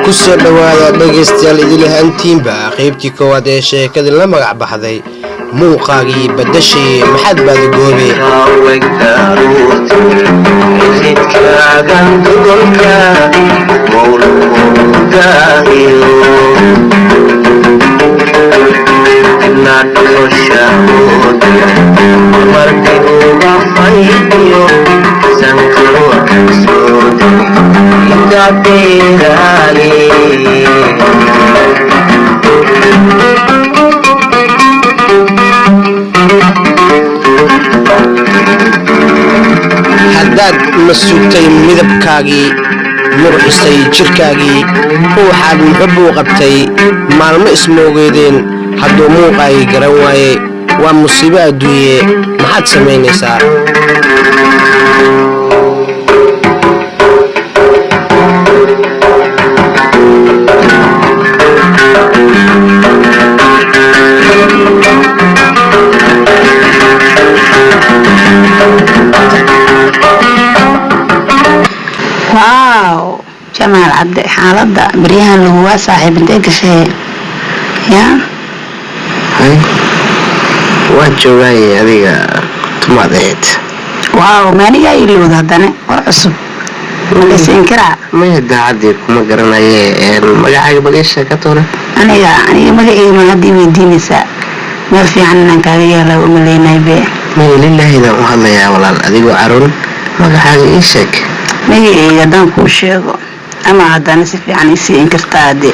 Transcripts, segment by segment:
kusoo dhawaada dhageystayaal idil ahaantiinba qaybtii koowaad ee sheekadii la magac baxday muuqaagii badashay maxaad baad goobe haddaad ma sugtay midabkaagii murxisay jirkaagii ruuxaad muxubbuu qabtay maalmo ismoogeedeen hadduu muuqaagii garan waaye waa musiibo adduunye maxaad samaynaysaa واو جمال عبد حالده بريان هو صاحب انت شيء يا هاي وجهي adiga tumadeed واو ما نيجي يلو هذا عصب ما سينكرا ما daacadii kuma garanaye magacaaga baleesha ka toona aniga magacayga ma hadii weydiinaysa meel fiican aan kaaga yeelo uma leenahay be ma lillahi da hadlayaa walaal adigoo caruur magacaaga ii sheeg magacayga dan ku sheego ama hadana si fiican isi in kartaa de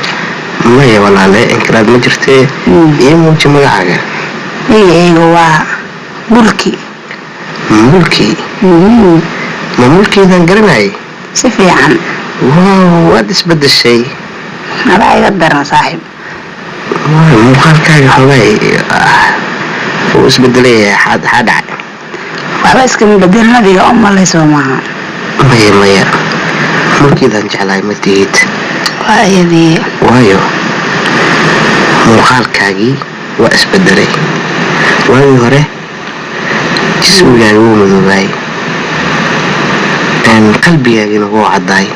maya walaale inkraad ma jirtee iyo muuji magacaaga magacayga waa mulki ma mulkiidan garanay si fiican waad isbedeshay ala iga daran saaxiib muuqaalkaaga xogay uu isbedelay xadhacay waxba iska bedelnadiga oo malayso maaha maya mulkiidan jeclahay ma tihid waayadii waayo muuqaalkaagii waa isbedelay waagii hore jismigaaga wuu madoobay qalbigaagina wuu caddaay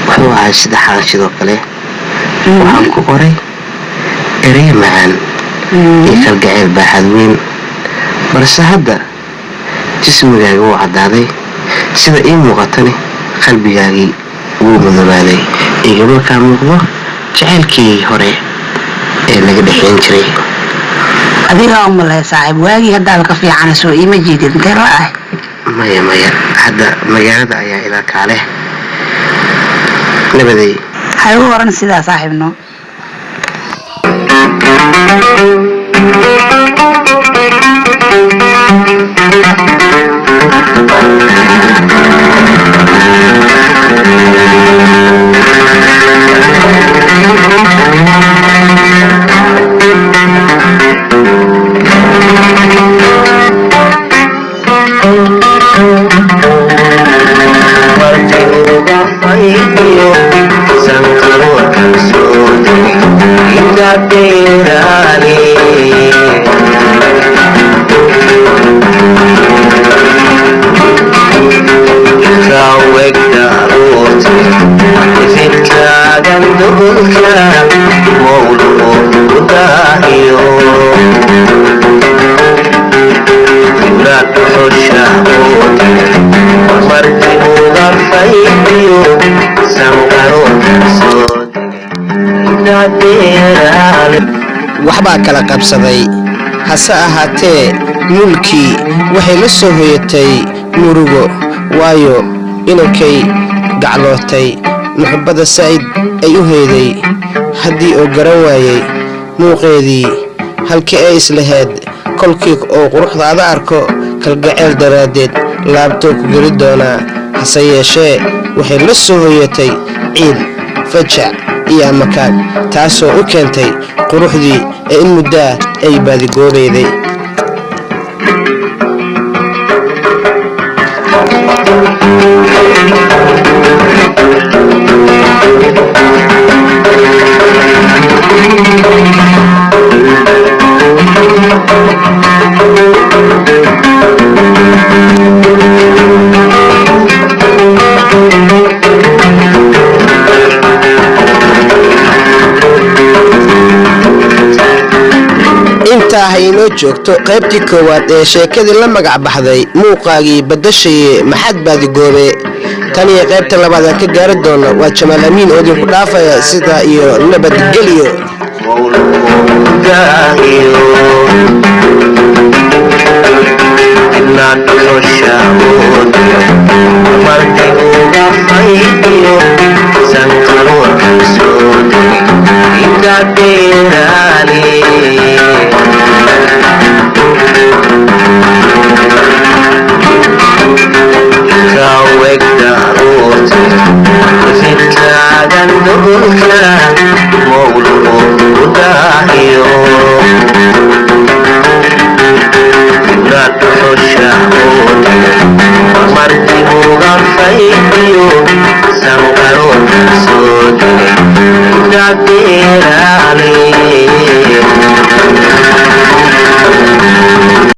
wuxuu ahay saddexaan sidoo kale waxaan ku qoray erey macaan iyo kalgacayl baaxad weyn balse hadda jismigaaga wuu caddaaday sida ii muuqatani qalbigaagii wuu madoobaaday igama kaa muuqdo jacaylkii hore ee laga dhexeyn jiray adiga oo malay saaxiib waagii hadda ka fiican soo ima jeedin intee la ah maya hadda magaalada ayaa ila kaale nabaday hay waran sida saaxiibno waxbaa kala qabsaday hase ahaatee mulkii waxay la soo hoyatay murugo waayo inankay gaclootay muxubbada saa'id ay u heeday haddii uu garan waayey muuqeedii halkii ay islahayd kolkii oo quruxdaada arko kalgacayl daraaddeed laabtoo ku geli doonaa hase yeeshee waxay la soo hoyatay ciil fajac iyo amakaag taasoo u keentay quruxdii ee in muddaa ay baadigoobayday intaa haynoo joogto qaybtii koowaad ee sheekadii la magac baxday muuqaagii badashaye maxaad baadigoobe tan iyo qaybta labaad aan ka gaari doono waa Jamaal Amiin oo idinku dhaafaya sidaa iyo nabadgelyo Marti uga faydiyo, sanqaro